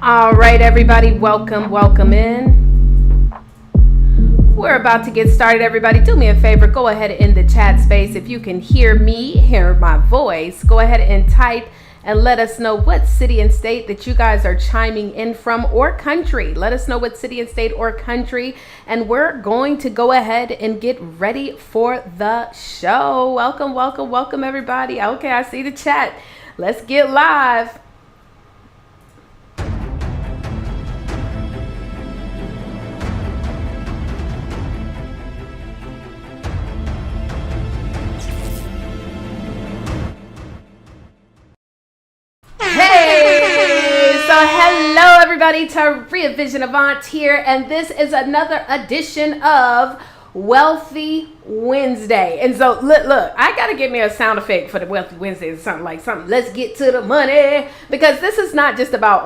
All right, everybody, welcome in. We're about to get started. Everybody, do me a favor, go ahead in the chat space. If you can hear me, hear my voice, go ahead and type and let us know what city and state that you guys are chiming in from, or country. Let us know what city and state or country, and we're going to go ahead and get ready for the show. Welcome, everybody. Okay, I see the chat. Let's get live. Hello everybody, Taria Vision Avant here, and this is another edition of Wealthy Wednesday. And so look, I gotta give me a sound effect for the Wealthy Wednesday or something. Let's get to the money, because this is not just about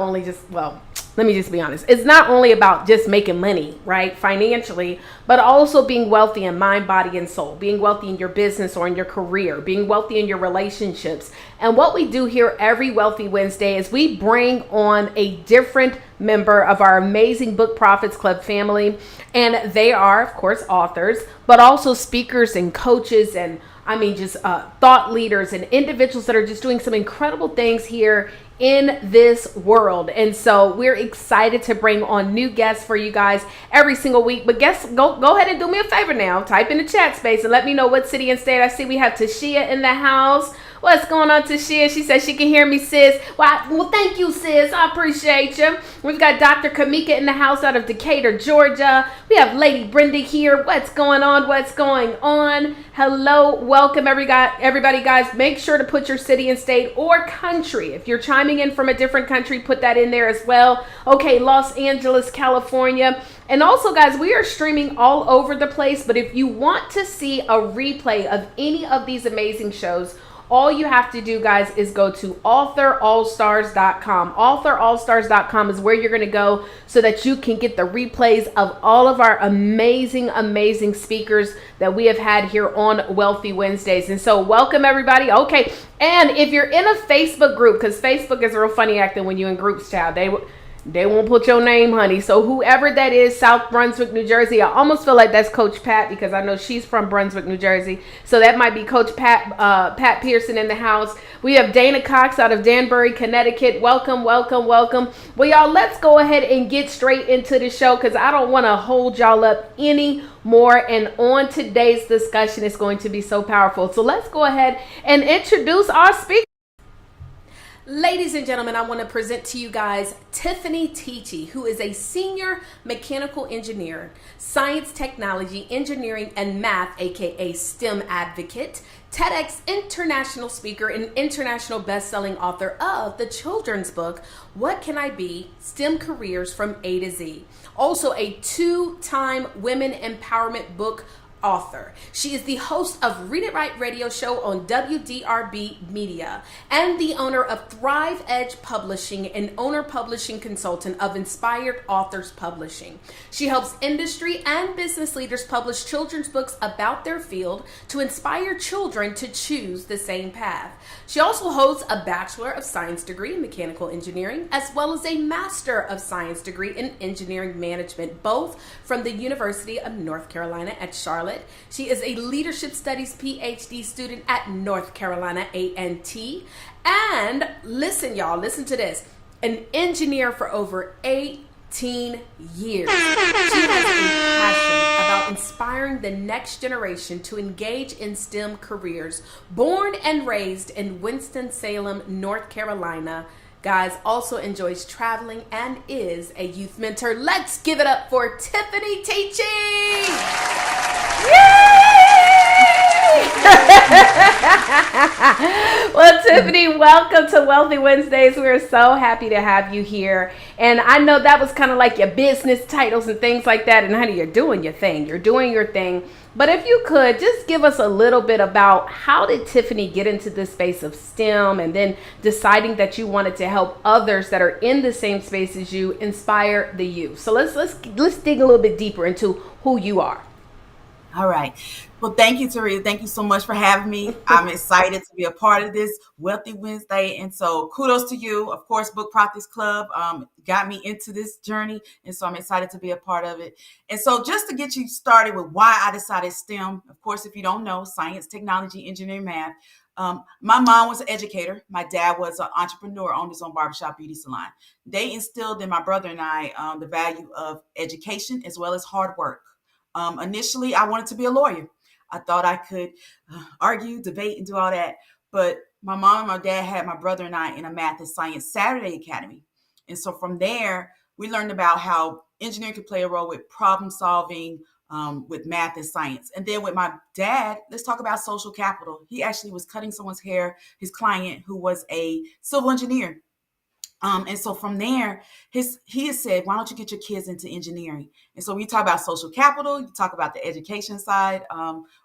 let me just be honest. It's not only about just making money, right, financially, but also being wealthy in mind, body, and soul, being wealthy in your business or in your career, being wealthy in your relationships. And what we do here every Wealthy Wednesday is we bring on a different member of our amazing Book Profits Club family. And they are, of course, authors, but also speakers and coaches and thought leaders and individuals that are just doing some incredible things here in this world. And so we're excited to bring on new guests for you guys every single week. But go ahead and do me a favor now. Type in the chat space and let me know what city and state. I see we have Tashia in the house. What's going on, Tashia? She says she can hear me, sis. Well, thank you, sis. I appreciate you. We've got Dr. Kamika in the house out of Decatur, Georgia. We have Lady Brenda here. What's going on? Hello, welcome, everybody, guys. Make sure to put your city and state or country. If you're chiming in from a different country, put that in there as well. Okay, Los Angeles, California. And also, guys, we are streaming all over the place. But if you want to see a replay of any of these amazing shows, all you have to do, guys, is go to authorallstars.com. Authorallstars.com is where you're going to go so that you can get the replays of all of our amazing speakers that we have had here on Wealthy Wednesdays. And so welcome, everybody. Okay. And if you're in a Facebook group, because Facebook is real funny acting when you're in groups, child, they won't put your name, honey. So whoever that is, South Brunswick, New Jersey, I almost feel like that's Coach Pat, because I know she's from Brunswick, New Jersey. So that might be Coach Pat Pearson in the house. We have Dana Cox out of Danbury, Connecticut. Welcome. Well, y'all, let's go ahead and get straight into the show, because I don't want to hold y'all up any more. And on today's discussion, it's going to be so powerful. So let's go ahead and introduce our speaker. Ladies and gentlemen, I want to present to you guys Tiffaney Teachey, who is a senior mechanical engineer, science, technology, engineering, and math, aka STEM advocate, TEDx international speaker, and international best-selling author of the children's book, What Can I Be? STEM Careers from A to Z. Also a two-time Women Empowerment Book author. She is the host of Read It Right radio show on WDRBmedia and the owner of Thrive Edge Publishing and owner publishing consultant of Inspired Authors Publishing. She helps industry and business leaders publish children's books about their field to inspire children to choose the same path. She also holds a Bachelor of Science degree in mechanical engineering, as well as a Master of Science degree in engineering management, both from the University of North Carolina at Charlotte. She is a Leadership Studies Ph.D. student at North Carolina A&T. And listen, y'all, listen to this. An engineer for over 18 years. She has a passion about inspiring the next generation to engage in STEM careers. Born and raised in Winston-Salem, North Carolina, guys, also enjoys traveling and is a youth mentor. Let's give it up for Tiffaney Teachey! Well, Tiffaney, welcome to Wealthy Wednesdays. We're so happy to have you here. And I know that was kind of like your business titles and things like that. And honey, you're doing your thing. You're doing your thing. But if you could just give us a little bit about how did Tiffaney get into this space of STEM and then deciding that you wanted to help others that are in the same space as you inspire the youth. So let's dig a little bit deeper into who you are. All right. Well, thank you, Teresa. Thank you so much for having me. I'm excited to be a part of this Wealthy Wednesday. And so kudos to you. Of course, Book Profits Club got me into this journey. And so I'm excited to be a part of it. And so just to get you started with why I decided STEM, of course, if you don't know, science, technology, engineering, math. My mom was an educator. My dad was an entrepreneur, owned his own barbershop beauty salon. They instilled in my brother and I the value of education as well as hard work. Initially, I wanted to be a lawyer. I thought I could argue, debate, and do all that. But my mom and my dad had my brother and I in a math and science Saturday academy. And so from there, we learned about how engineering could play a role with problem solving, with math and science. And then with my dad, let's talk about social capital. He actually was cutting someone's hair, his client, who was a civil engineer. And so from there, he has said, why don't you get your kids into engineering? And so we talk about social capital, you talk about the education side.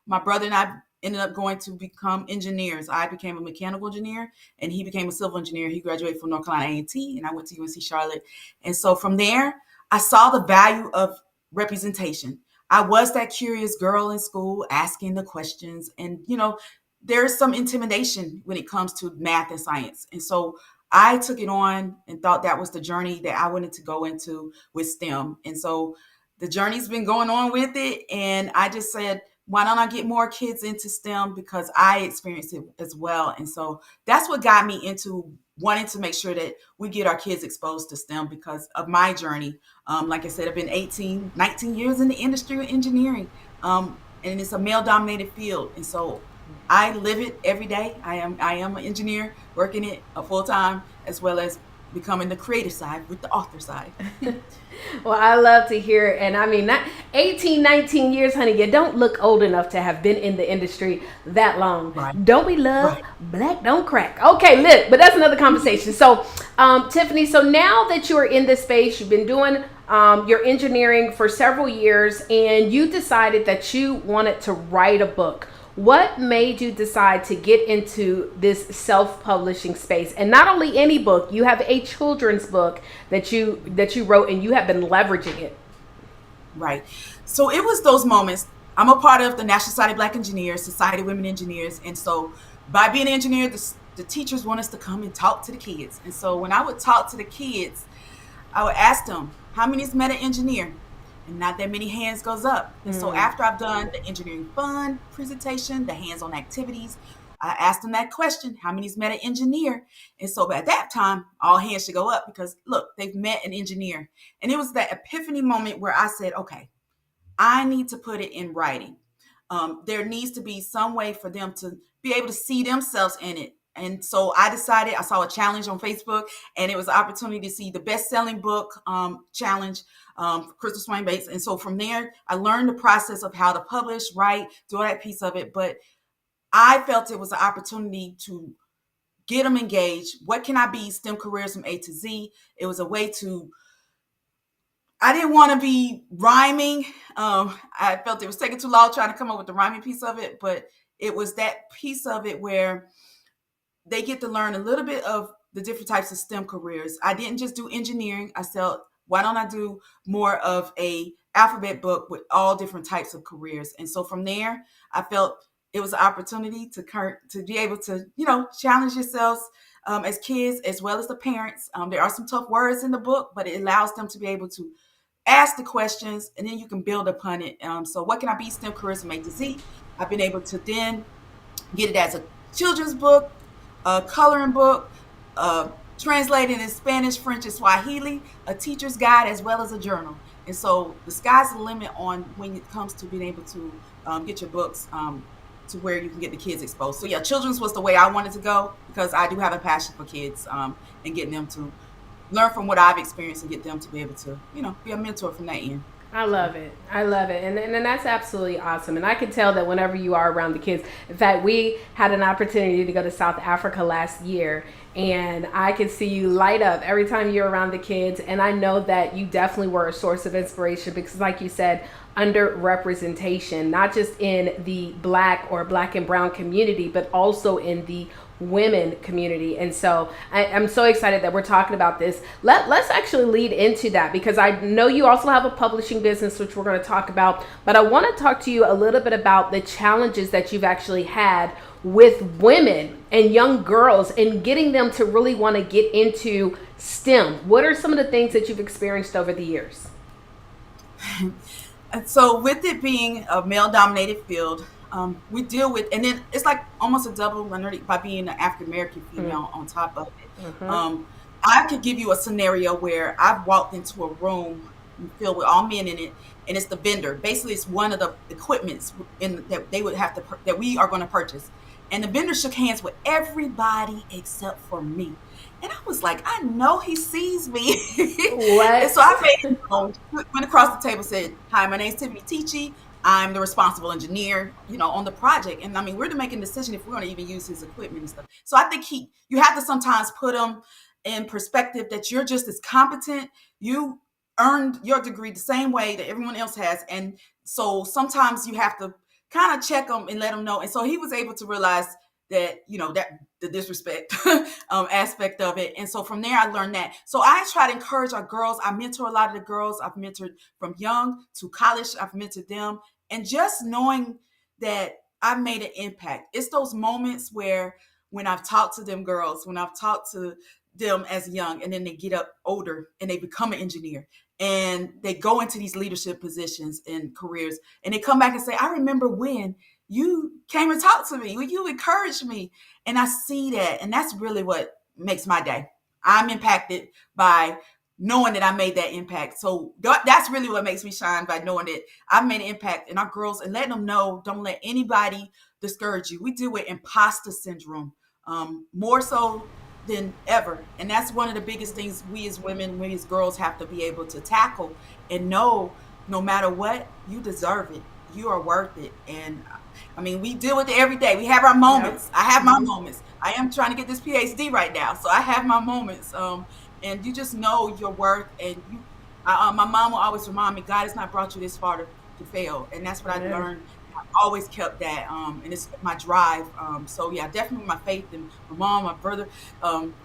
My brother and I ended up going to become engineers. I became a mechanical engineer and he became a civil engineer. He graduated from North Carolina A&T and I went to UNC Charlotte. And so from there, I saw the value of representation. I was that curious girl in school asking the questions. And, there's some intimidation when it comes to math and science. And so I took it on and thought that was the journey that I wanted to go into with STEM. And so the journey's been going on with it. And I just said, why don't I get more kids into STEM? Because I experienced it as well. And so that's what got me into wanting to make sure that we get our kids exposed to STEM because of my journey. Like I said, I've been 19 years in the industry of engineering. And it's a male-dominated field. And so I live it every day. I am an engineer working it full time, as well as becoming the creative side with the author side. Well, I love to hear it. And I mean, not 18, 19 years, honey, you don't look old enough to have been in the industry that long. Right. Don't we love right. Black don't crack? Okay, look, but that's another conversation. So, Tiffaney, so now that you're in this space, you've been doing your engineering for several years, and you decided that you wanted to write a book. What made you decide to get into this self-publishing space? And not only any book, you have a children's book that you wrote and you have been leveraging it. Right. So it was those moments. I'm a part of the National Society of Black Engineers, Society of Women Engineers. And so by being an engineer, the teachers want us to come and talk to the kids. And so when I would talk to the kids, I would ask them, how many is meta engineer? And not that many hands goes up. And so after I've done the engineering fun presentation, the hands-on activities, I asked them that question, how many is meta engineer? And so at that time, all hands should go up because look, they've met an engineer. And it was that epiphany moment where I said, okay, I need to put it in writing. There needs to be some way for them to be able to see themselves in it. And so I decided, I saw a challenge on Facebook and it was an opportunity to see the best-selling book challenge, Crystal Swain Bates. And so from there, I learned the process of how to publish, write, do all that piece of it. But I felt it was an opportunity to get them engaged. What can I be? STEM careers from A to Z. It was a way to, I didn't want to be rhyming I felt it was taking too long trying to come up with the rhyming piece of it, but it was that piece of it where they get to learn a little bit of the different types of STEM careers. I didn't just do engineering. I said, why don't I do more of a alphabet book with all different types of careers? And so from there, I felt it was an opportunity to be able to, challenge yourselves as kids as well as the parents. There are some tough words in the book, but it allows them to be able to ask the questions, and then you can build upon it. So what can I be? STEM careers from A to Z. I've been able to then get it as a children's book, a coloring book, translated in Spanish, French, and Swahili, a teacher's guide, as well as a journal. And so the sky's the limit on when it comes to being able to get your books to where you can get the kids exposed. So yeah, children's was the way I wanted to go, because I do have a passion for kids and getting them to learn from what I've experienced and get them to be able to, be a mentor from that end. I love it. I love it. And that's absolutely awesome. And I can tell that whenever you are around the kids, in fact, we had an opportunity to go to South Africa last year, and I could see you light up every time you're around the kids. And I know that you definitely were a source of inspiration because, like you said, underrepresentation, not just in the Black or Black and brown community, but also in the women community. And so I'm so excited that we're talking about this. Let's actually lead into that, because I know you also have a publishing business, which we're going to talk about, but I want to talk to you a little bit about the challenges that you've actually had with women and young girls and getting them to really want to get into STEM. What are some of the things that you've experienced over the years? And so with it being a male-dominated field, we deal with, and then it's like almost a double minority by being an African-American female on top of it. I could give you a scenario where I've walked into a room filled with all men in it, and it's the vendor. Basically, it's one of the equipments that they would have to that we are going to purchase. And the vendor shook hands with everybody except for me. And I was like, I know he sees me. What? And so I went across the table, said, hi, my name's Tiffani Teachey. I'm the responsible engineer, on the project. And I mean, we're making a decision if we're going to even use his equipment and stuff. So I think you have to sometimes put him in perspective that you're just as competent. You earned your degree the same way that everyone else has. And so sometimes you have to kind of check them and let them know. And so he was able to realize that, that the disrespect aspect of it. And so from there, I learned that. So I try to encourage our girls. I mentor a lot of the girls. I've mentored from young to college. I've mentored them. And just knowing that I've made an impact. It's those moments where when I've talked to them girls, when I've talked to them as young, and then they get up older and they become an engineer and they go into these leadership positions and careers, and they come back and say, I remember when you came and talked to me, when you encouraged me. And I see that. And that's really what makes my day. I'm impacted by knowing that I made that impact. So that's really what makes me shine, by knowing that I've made an impact in our girls and letting them know, don't let anybody discourage you. We deal with imposter syndrome more so than ever. And that's one of the biggest things we as women, we as girls have to be able to tackle and know, no matter what, you deserve it. You are worth it. And I mean, we deal with it every day. We have our moments. Yep. I have my moments. I am trying to get this PhD right now, so I have my moments. And you just know your worth. And my mom will always remind me, God has not brought you this far to fail. And that's what I learned. I've always kept that, and it's my drive. So yeah, definitely my faith in my mom, my brother,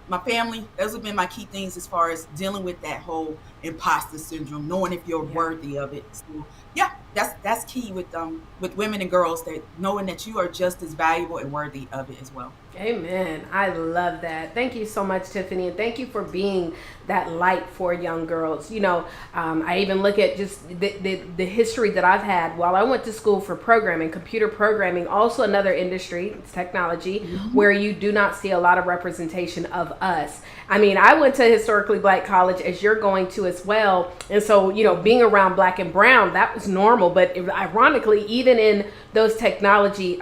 my family. Those have been my key things as far as dealing with that whole imposter syndrome, knowing if you're worthy of it. So yeah, that's key with women and girls, that knowing that you are just as valuable and worthy of it as well. Amen. I love that. Thank you so much, Tiffani. And thank you for being that light for young girls. I even look at just the history that I've had while I went to school for programming, computer programming, also another industry, it's technology, where you do not see a lot of representation of us. I mean, I went to a historically Black college, as you're going to as well. And so, being around Black and brown, that was normal. But ironically, even in those technology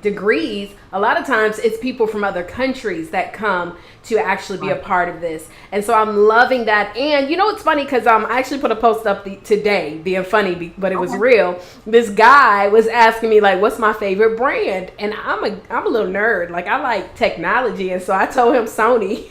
degrees, a lot of times it's people from other countries that come to actually be a part of this. And so I'm loving that. And it's funny because I actually put a post up today, being funny, but it was real. This guy was asking me, like, what's my favorite brand? And I'm a little nerd. Like, I like technology. And so I told him Sony.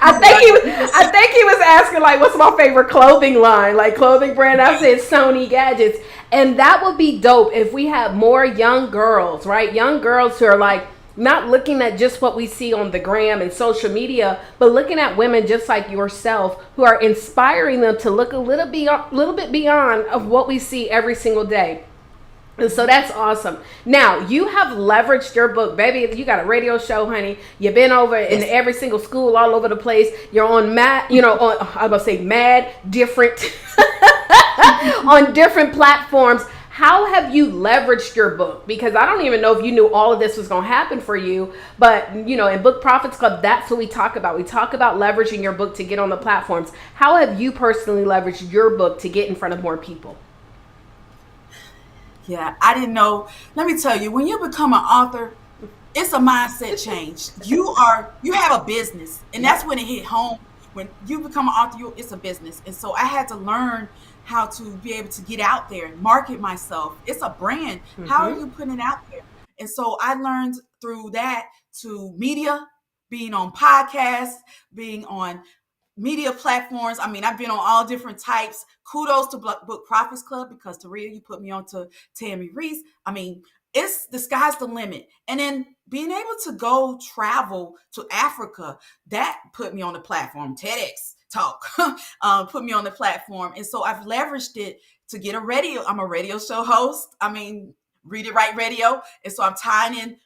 I think he was asking like, what's my favorite clothing line, like clothing brand. I said Sony Gadgets, and that would be dope if we had more young girls, right? Young girls who are like not looking at just what we see on the gram and social media, but looking at women just like yourself who are inspiring them to look a little bit beyond of what we see every single day. And so that's awesome. Now you have leveraged your book, baby. You got a radio show, honey. You've been over in every single school all over the place. You're on I'm gonna say mad different on different platforms. How have you leveraged your book? Because I don't even know if you knew all of this was going to happen for you. But, in Book Profits Club, that's what we talk about. We talk about leveraging your book to get on the platforms. How have you personally leveraged your book to get in front of more people? Yeah, I didn't know. Let me tell you, when you become an author, it's a mindset change. You have a business, and that's when it hit home. When you become an author, it's a business. And so I had to learn how to be able to get out there and market myself. It's a brand. Mm-hmm. How are you putting it out there? And so I learned through that to media, being on podcasts, being on media platforms. I mean, I've been on all different types. Kudos to Book Profits Club, because Taria, you put me on to Tammy Reese. I mean, it's the sky's the limit. And then being able to go travel to Africa, that put me on the platform. TEDx talk put me on the platform. And so I've leveraged it to get a radio. I'm a radio show host. I mean, Read It Right Radio. And so I'm tying in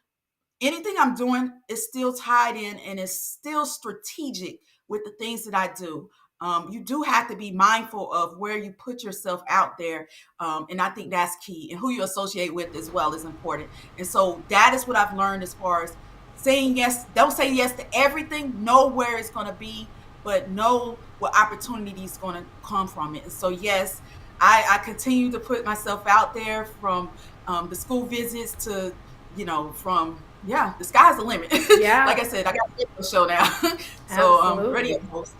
anything I'm doing is still tied in and is still strategic with the things that I do. You do have to be mindful of where you put yourself out there. And I think that's key. And who you associate with as well is important. And so that is what I've learned as far as saying yes. Don't say yes to everything. Know where it's going to be, but know what opportunity is going to come from it. And so, yes, I continue to put myself out there, from the school visits to, the sky's the limit. Yeah. Like I said, I got a radio show now. So radio host.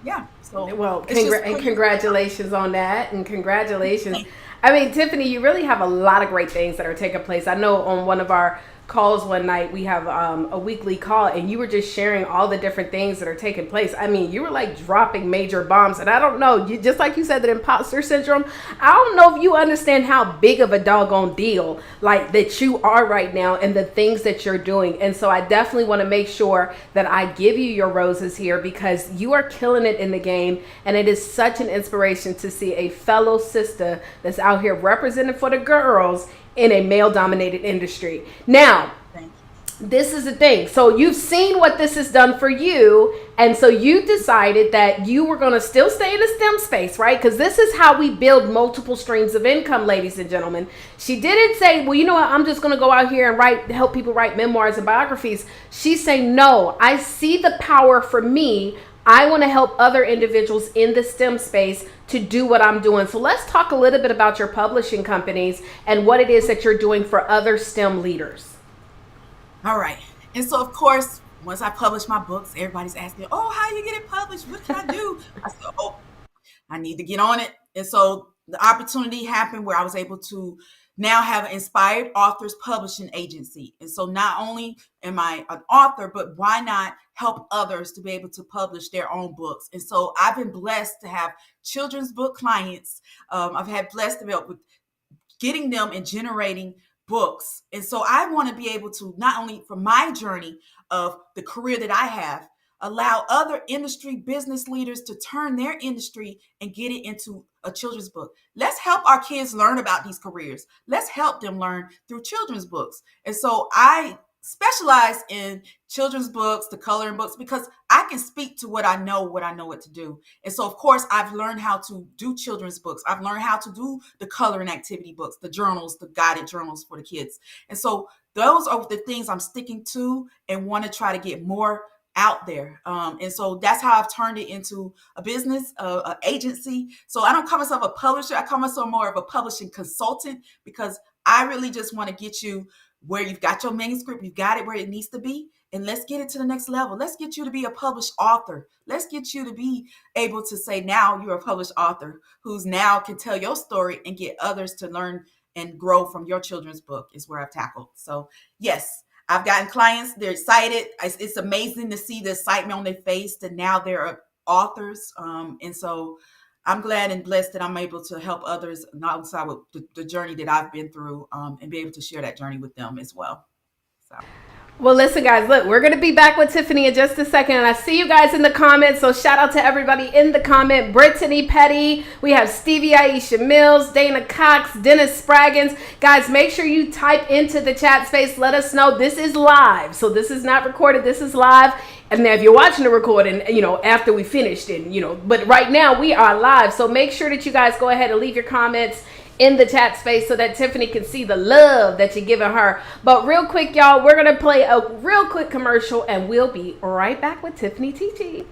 Yeah. So well, congratulations on that, and congratulations. I mean, Tiffany, you really have a lot of great things that are taking place. I know on one of our calls one night, we have a weekly call, and you were just sharing all the different things that are taking place. I mean, you were like dropping major bombs, and I don't know, just like you said, that imposter syndrome, I don't know if you understand how big of a doggone deal like that you are right now and the things that you're doing. And so I definitely want to make sure that I give you your roses here, because you are killing it in the game, and it is such an inspiration to see a fellow sister that's out here representing for the girls in a male-dominated industry. Now, this is the thing. So you've seen what this has done for you, and so you decided that you were going to still stay in the STEM space, right? Because this is how we build multiple streams of income, ladies and gentlemen. She didn't say, well, you know what, I'm just going to go out here and help people write memoirs and biographies. She's saying, no, I see the power for me. I want to help other individuals in the STEM space to do what I'm doing. So let's talk a little bit about your publishing companies and what it is that you're doing for other STEM leaders. All right. And so, of course, once I publish my books, everybody's asking, oh, how you get it published? What can I do? I said, I need to get on it. And so the opportunity happened where I was able to now have an Inspired Authors Publishing Agency. And so not only am I an author, but why not help others to be able to publish their own books? And so I've been blessed to have children's book clients. I've had blessed to be able with getting them and generating books. And so I want to be able to, not only from my journey of the career that I have, allow other industry business leaders to turn their industry and get it into a children's book. Let's help our kids learn about these careers. Let's help them learn through children's books. And so I specialize in children's books, the coloring books, because I can speak to what I know what to do. And so, of course, I've learned how to do children's books. I've learned how to do the coloring activity books, the journals, the guided journals for the kids. And so those are the things I'm sticking to and want to try to get more out there. And so that's how I've turned it into a business, an agency. So I don't call myself a publisher. I call myself more of a publishing consultant, because I really just want to get you where you've got your manuscript, you've got it where it needs to be, and let's get it to the next level. Let's get you to be a published author. Let's get you to be able to say now you're a published author who's now can tell your story and get others to learn and grow from your children's book is where I've tackled. So yes, I've gotten clients, they're excited. It's amazing to see the excitement on their face that now they're authors. And so I'm glad and blessed that I'm able to help others alongside with the journey that I've been through, and be able to share that journey with them as well. So. Well, listen, guys, look, we're going to be back with Tiffany in just a second. And I see you guys in the comments. So shout out to everybody in the comment. Brittany Petty. We have Stevie Aisha Mills, Dana Cox, Dennis Spraggins. Guys, make sure you type into the chat space. Let us know this is live. So this is not recorded. This is live. And then if you're watching the recording, after we finished it, but right now we are live. So make sure that you guys go ahead and leave your comments in the chat space so that Tiffany can see the love that you're giving her. But real quick, y'all, we're going to play a real quick commercial and we'll be right back with Tiffaney Teachey.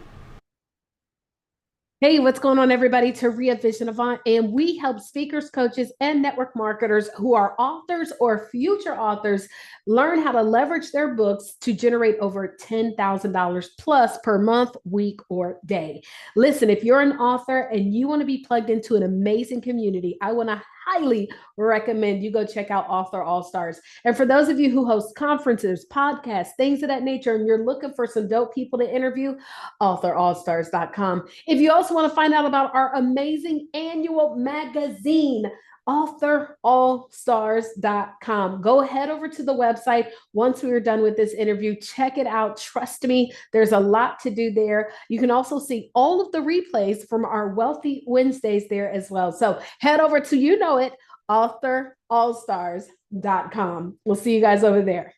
Hey, what's going on, everybody? Taria Vision Avant, and we help speakers, coaches, and network marketers who are authors or future authors learn how to leverage their books to generate over $10,000 plus per month, week, or day. Listen, if you're an author and you want to be plugged into an amazing community, I want to highly recommend you go check out Author All Stars. And for those of you who host conferences, podcasts, things of that nature, and you're looking for some dope people to interview, authorallstars.com. If you also want to find out about our amazing annual magazine, authorallstars.com. Go head over to the website once we are done with this interview. Check it out. Trust me, there's a lot to do there. You can also see all of the replays from our Wealthy Wednesdays there as well. So head over to, authorallstars.com. We'll see you guys over there.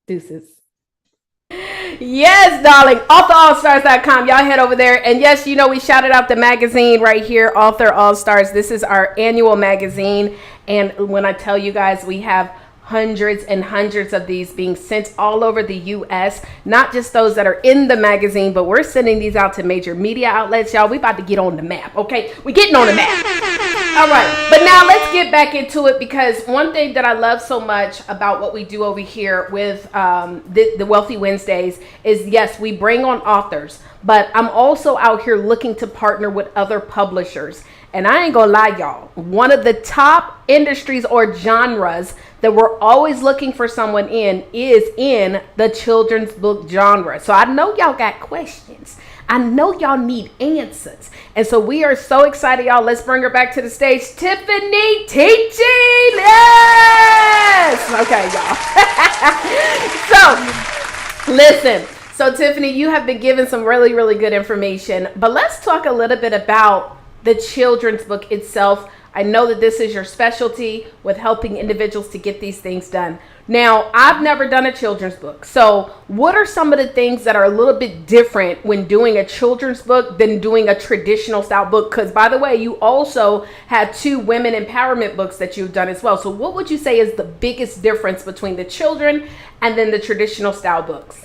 Deuces. Yes, darling. AuthorAllStars.com. Y'all head over there. And yes, we shouted out the magazine right here, Author All Stars. This is our annual magazine. And when I tell you guys, we have hundreds and hundreds of these being sent all over the U.S., not just those that are in the magazine, but we're sending these out to major media outlets. Y'all, we about to get on the map, okay? We're getting on the map. All right, but now let's get back into it, because one thing that I love so much about what we do over here with the Wealthy Wednesdays is, yes, we bring on authors, but I'm also out here looking to partner with other publishers. And I ain't gonna lie, y'all, one of the top industries or genres that we're always looking for someone in is in the children's book genre. So I know y'all got questions. I know y'all need answers. And so we are so excited, y'all. Let's bring her back to the stage. Tiffaney Teachey. Yes! Okay, y'all. So, listen. So, Tiffany, you have been given some really, really good information. But let's talk a little bit about the children's book itself. I know that this is your specialty with helping individuals to get these things done. Now, I've never done a children's book. So what are some of the things that are a little bit different when doing a children's book than doing a traditional style book? Because, by the way, you also have 2 women empowerment books that you've done as well. So what would you say is the biggest difference between the children and then the traditional style books?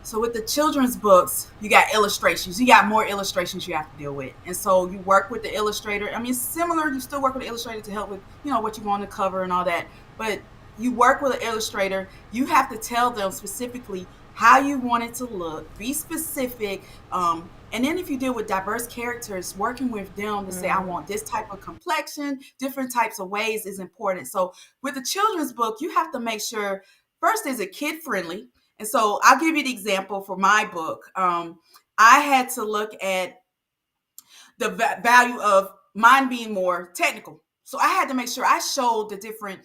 So with the children's books, you got illustrations. You got more illustrations you have to deal with. And so you work with the illustrator. I mean, it's similar. You still work with the illustrator to help with, what you want to cover and all that. But you work with an illustrator. You have to tell them specifically how you want it to look. Be specific. And then if you deal with diverse characters, working with them to say, I want this type of complexion, different types of ways is important. So with the children's book, you have to make sure, first, is it kid-friendly? And so I'll give you the example for my book. I had to look at the value of mine being more technical. So I had to make sure I showed the different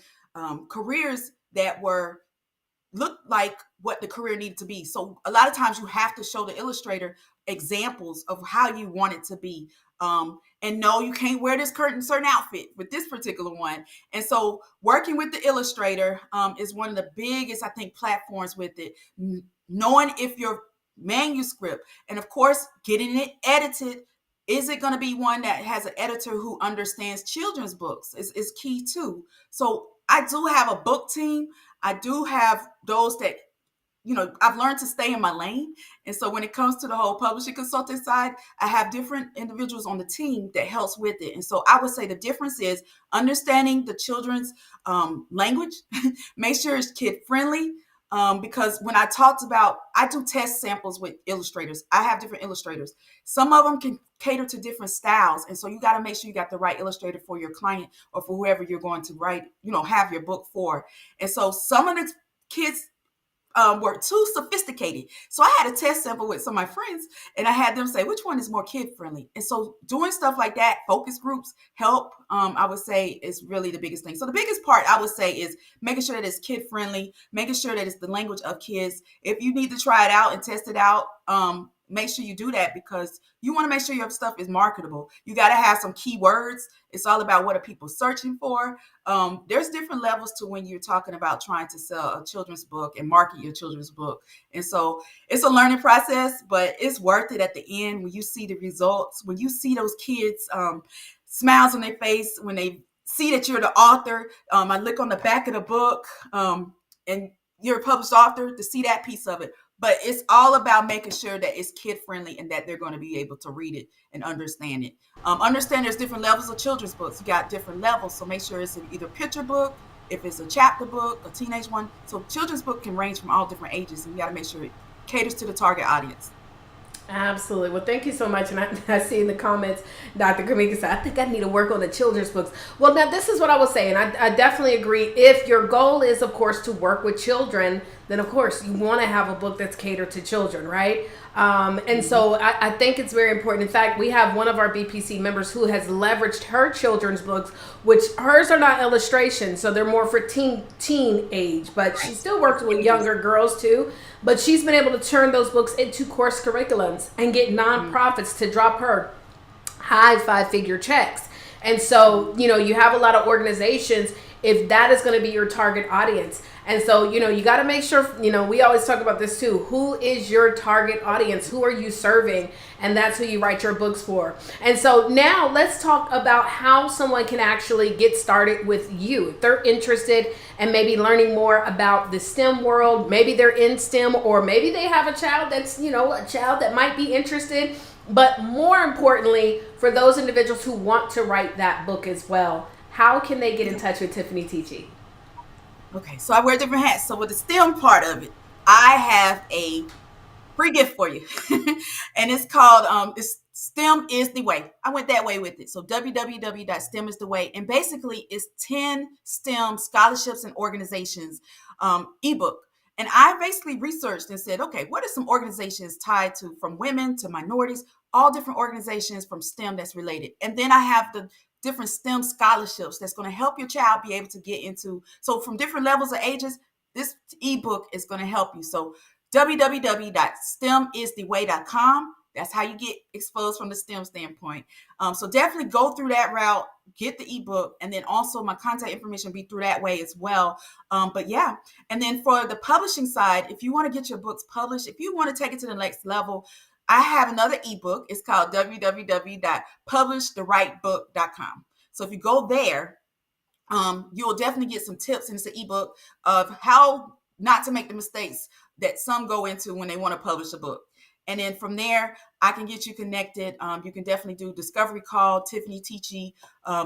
careers that looked like what the career needed to be. So a lot of times you have to show the illustrator examples of how you want it to be. And no, you can't wear this certain outfit with this particular one. And so working with the illustrator is one of the biggest, I think, platforms with it. Knowing if your manuscript, and of course, getting it edited, is it going to be one that has an editor who understands children's books is key too. So I do have a book team. I do have those that, I've learned to stay in my lane. And so when it comes to the whole publishing consulting side, I have different individuals on the team that helps with it. And so I would say the difference is understanding the children's language, make sure it's kid friendly. Because when I do test samples with illustrators. I have different illustrators. Some of them can cater to different styles. And so you got to make sure you got the right illustrator for your client or for whoever you're going to write, have your book for. And so some of the kids were too sophisticated. So I had a test sample with some of my friends, and I had them say, which one is more kid friendly? And so doing stuff like that, focus groups help, I would say, is really the biggest thing. So the biggest part I would say is making sure that it's kid friendly, making sure that it's the language of kids. If you need to try it out and test it out, make sure you do that, because you want to make sure your stuff is marketable. You got to have some keywords. It's all about what are people searching for. There's different levels to when you're talking about trying to sell a children's book and market your children's book. And so it's a learning process, but it's worth it at the end when you see the results, when you see those kids smiles on their face, when they see that you're the author. I look on the back of the book and you're a published author, to see that piece of it. But it's all about making sure that it's kid friendly and that they're going to be able to read it and understand it. Understand there's different levels of children's books. You got different levels. So make sure it's either a picture book, if it's a chapter book, a teenage one. So children's book can range from all different ages, and you got to make sure it caters to the target audience. Absolutely. Well, thank you so much. And I see in the comments, Dr. Kamika said, I think I need to work on the children's books. Well, now this is what I will say, and I definitely agree. If your goal is, of course, to work with children, then of course you want to have a book that's catered to children, right? And so I think it's very important. In fact, we have one of our BPC members who has leveraged her children's books, which hers are not illustrations, so they're more for teen age, but she still works with younger girls too. But she's been able to turn those books into course curriculums and get nonprofits to drop her high 5-figure checks. And so, you have a lot of organizations, if that is going to be your target audience. And so, you got to make sure, we always talk about this too. Who is your target audience? Who are you serving? And that's who you write your books for. And so now let's talk about how someone can actually get started with you. If they're interested and maybe learning more about the STEM world, maybe they're in STEM, or maybe they have a child that's, a child that might be interested. But more importantly, for those individuals who want to write that book as well, how can they get in touch with Tiffaney Teachey? Okay, so I wear different hats. So with the STEM part of it, I have a free gift for you. And it's called STEM is the Way. I went that way with it. So www.stem is the way. And basically it's 10 STEM scholarships and organizations ebook. And I basically researched and said, okay, what are some organizations tied to, from women to minorities, all different organizations from STEM that's related. And then I have the different STEM scholarships that's going to help your child be able to get into. So from different levels of ages, this ebook is going to help you. So www.stemistheway.com. That's how you get exposed from the STEM standpoint. So definitely go through that route, get the ebook, and then also my contact information be through that way as well. But yeah, and then for the publishing side, if you want to get your books published, if you want to take it to the next level, I have another ebook. It's called www.publishtherightbook.com. So if you go there, you will definitely get some tips, and it's an ebook of how not to make the mistakes that some go into when they want to publish a book. And then from there, I can get you connected. You can definitely do discovery call, Tiffani Teachey,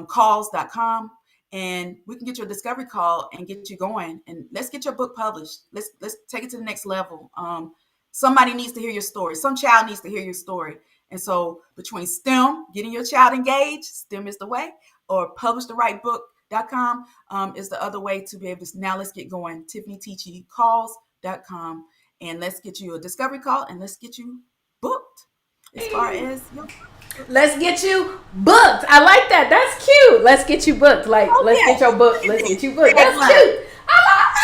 calls.com. And we can get your discovery call and get you going. And let's get your book published. Let's take it to the next level. Somebody needs to hear your story. Some child needs to hear your story. And so between STEM, getting your child engaged, STEM is the way, or publishtherightbook.com is the other way to be able to. Now let's get going. Tiffani Teachey, calls.com. And let's get you a discovery call, and let's get you booked as far as your. Let's get you booked. I like that. That's cute. Let's get you booked. Like, let's get your book. Let's get you booked. That's cute. I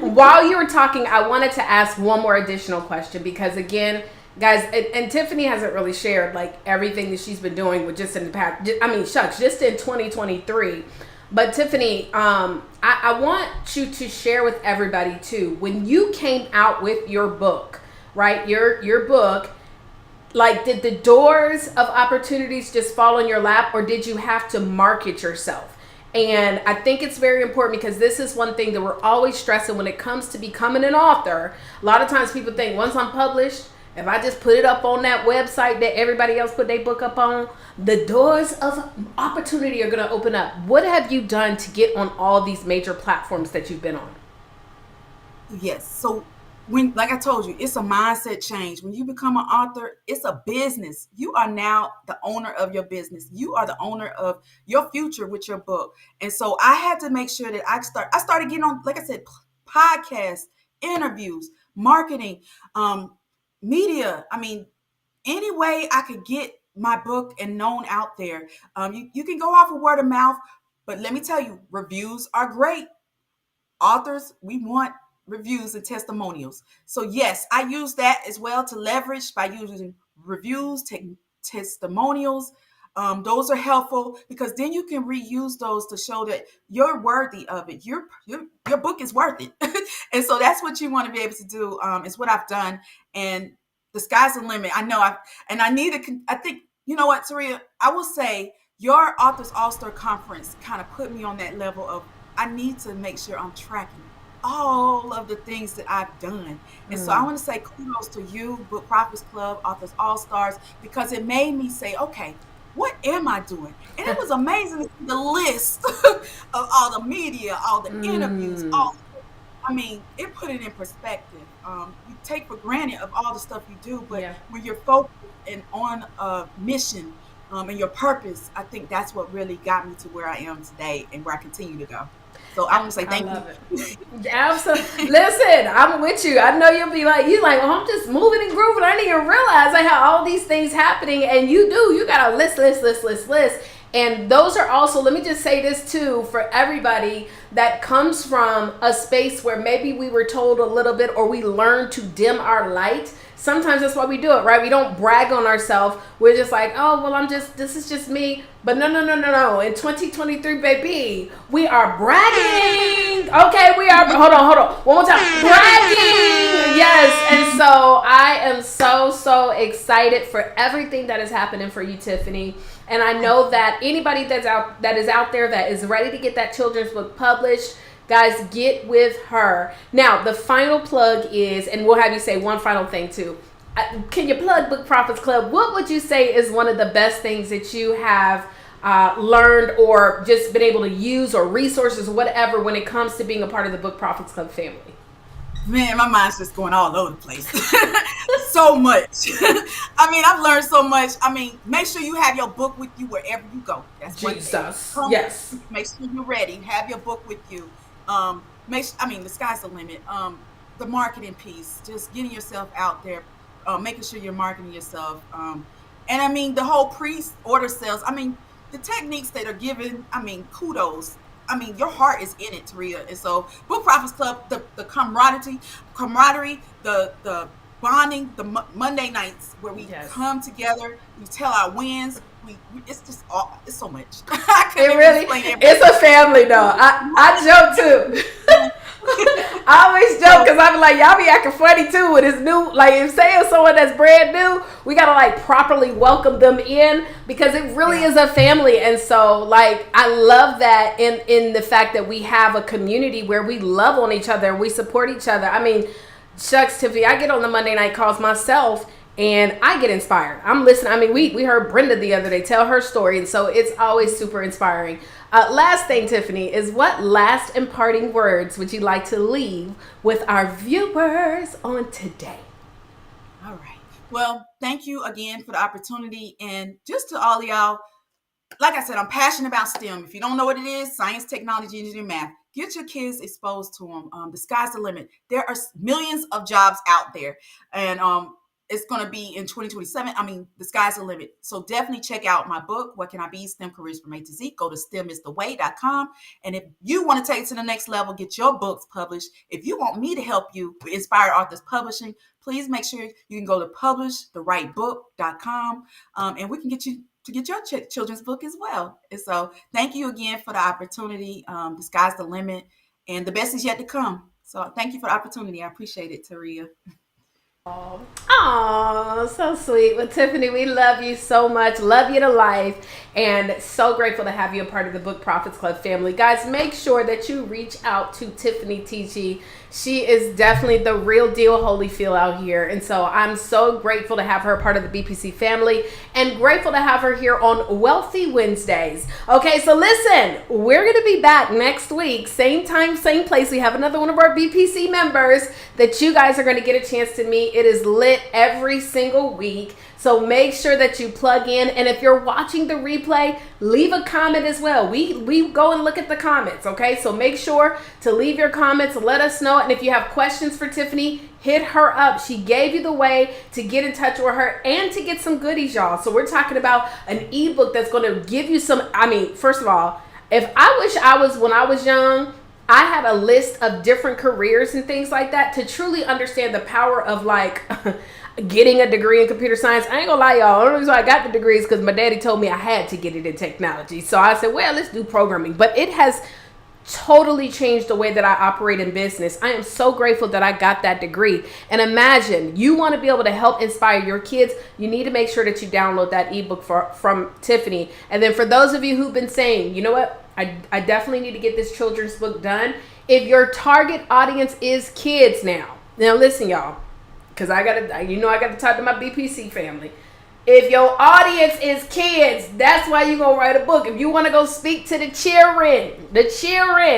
while you were talking, I wanted to ask one more additional question, because again, guys, and Tiffany hasn't really shared like everything that she's been doing with just in the past. I mean, shucks, just in 2023. But Tiffany, I want you to share with everybody too, when you came out with your book, right? Your book, like, did the doors of opportunities just fall in your lap, or did you have to market yourself? And I think it's very important, because this is one thing that we're always stressing when it comes to becoming an author. A lot of times people think, once I'm published, if I just put it up on that website that everybody else put their book up on, the doors of opportunity are going to open up. What have you done to get on all these major platforms that you've been on? Yes. So like I told you, it's a mindset change. When you become an author, it's a business. You are now the owner of your business. You are the owner of your future with your book. And so I had to make sure that I started getting on, like I said, podcasts, interviews, marketing, media. I mean, any way I could get my book and known out there. You can go off of word of mouth, but let me tell you, reviews are great. Authors, we want reviews and testimonials. So yes, I use that as well to leverage by using reviews, testimonials. Those are helpful because then you can reuse those to show that you're worthy of it. Your book is worth it. And so that's what you want to be able to do. Is what I've done. And the sky's the limit. I know I think, you know what, Taria, I will say your Authors All-Star Conference kind of put me on that level of I need to make sure I'm tracking all of the things that I've done. And so I want to say kudos to you, Book Prophets Club, Authors All-Stars, because it made me say, okay, what am I doing? And it was amazing to see the list of all the media, all the interviews, it put it in perspective. You take for granted of all the stuff you do, but when you're focused and on a mission and your purpose, I think that's what really got me to where I am today and where I continue to go. So I want to say thank you. Absolutely. Listen, I'm with you. I know you'll be like, oh, I'm just moving and grooving. I didn't even realize I had all these things happening. And you got a list. And those are also, let me just say this too, for everybody that comes from a space where maybe we were told a little bit or we learned to dim our light. Sometimes that's why we do it, right? We don't brag on ourselves. We're just like, oh, well, this is just me. But no. In 2023, baby, we are bragging. Okay, we are, hold on. One more time. Bragging. Yes. And so I am so excited for everything that is happening for you, Tiffany. And I know that anybody that is out there that is ready to get that children's book published, guys, get with her. Now, the final plug is, and we'll have you say one final thing too. Can you plug Book Prophets Club? What would you say is one of the best things that you have learned or just been able to use or resources, whatever, when it comes to being a part of the Book Prophets Club family? Man, my mind's just going all over the place. So much. I've learned so much. Make sure you have your book with you wherever you go. That's Jesus. Yes. Make sure you're ready. Have your book with you. The sky's the limit. The marketing piece, just getting yourself out there, making sure you're marketing yourself. And the whole pre-order sales. The techniques that are given, kudos. Your heart is in it, Taria. And so Book Prophets Club, the camaraderie, the bonding, the Monday nights where we come together, we tell our wins. It's just it's so much. It's a family though. I joke too. I always joke because I'm like, y'all be acting funny too with this new, like if saying someone that's brand new, we gotta like properly welcome them in because it really is a family. And so like I love that in the fact that we have a community where we love on each other and we support each other. Shucks, Tiffany, I get on the Monday night calls myself and I get inspired. I'm listening. We heard Brenda the other day tell her story, and so it's always super inspiring. Last thing, Tiffany, is what last imparting words would you like to leave with our viewers on today? All right. Well, thank you again for the opportunity, and just to all of y'all, like I said, I'm passionate about STEM. If you don't know what it is, science, technology, engineering, math. Get your kids exposed to them. The sky's the limit. There are millions of jobs out there, and it's going to be in 2027. The sky's the limit. So definitely check out my book, What Can I Be? STEM Careers from A to Z. Go to STEMistheway.com. And if you want to take it to the next level, get your books published. If you want me to help you with Inspired Authors Publishing, please make sure you can go to publishtherightbook.com. And we can get you to get your children's book as well. And so thank you again for the opportunity. The sky's the limit and the best is yet to come. So thank you for the opportunity. I appreciate it, Taria. Oh, so sweet. Well, Tiffany, we love you so much. Love you to life. And so grateful to have you a part of the Book Prophets Club family. Guys, make sure that you reach out to Tiffaney Teachey. She is definitely the real deal Holyfield out here. And so I'm so grateful to have her part of the BPC family and grateful to have her here on Wealthy Wednesdays. Okay, so listen, we're going to be back next week. Same time, same place. We have another one of our BPC members that you guys are going to get a chance to meet. It is lit every single week. So make sure that you plug in. And if you're watching the replay, leave a comment as well. We go and look at the comments, okay? So make sure to leave your comments. Let us know. And if you have questions for Tiffany, hit her up. She gave you the way to get in touch with her and to get some goodies, y'all. So we're talking about an ebook that's going to give you some, first of all, if I wish I was, when I was young, I had a list of different careers and things like that to truly understand the power of like getting a degree in computer science. I ain't gonna lie, y'all. The only reason why I got the degree is because my daddy told me I had to get it in technology. So I said, well, let's do programming. But it has totally changed the way that I operate in business. I am so grateful that I got that degree. And imagine, you want to be able to help inspire your kids. You need to make sure that you download that ebook from Tiffany. And then for those of you who've been saying, you know what, I definitely need to get this children's book done. If your target audience is kids now listen, y'all, because I gotta talk to my BPC family. If your audience is kids, that's why you're going to write a book. If you want to go speak to the children,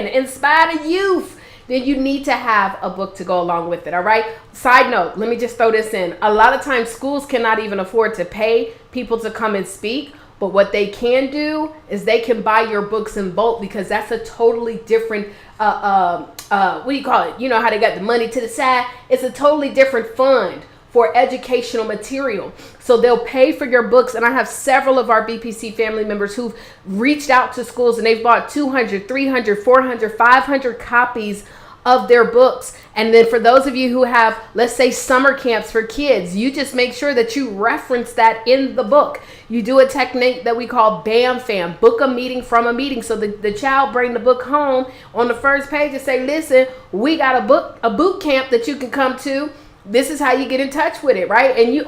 inspire the youth, then you need to have a book to go along with it, all right? Side note, let me just throw this in. A lot of times schools cannot even afford to pay people to come and speak, but what they can do is they can buy your books in bulk, because that's a totally different, what do you call it? You know how they got the money to the side? It's a totally different fund for educational material. So they'll pay for your books. And I have several of our BPC family members who've reached out to schools and they've bought 200, 300, 400, 500 copies of their books. And then for those of you who have, let's say, summer camps for kids, you just make sure that you reference that in the book. You do a technique that we call BAM FAM, book a meeting from a meeting. So the child bring the book home on the first page and say, listen, we got a boot camp that you can come to. This is how you get in touch with it, right? And you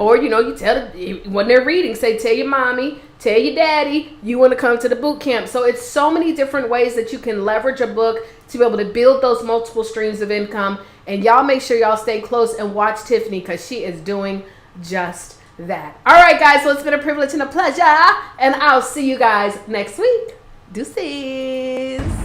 tell when they're reading, tell your mommy, tell your daddy, you want to come to the boot camp. So it's so many different ways that you can leverage a book to be able to build those multiple streams of income. And y'all make sure y'all stay close and watch Tiffany, because she is doing just that. All right, guys, so it's been a privilege and a pleasure. And I'll see you guys next week. Deuces.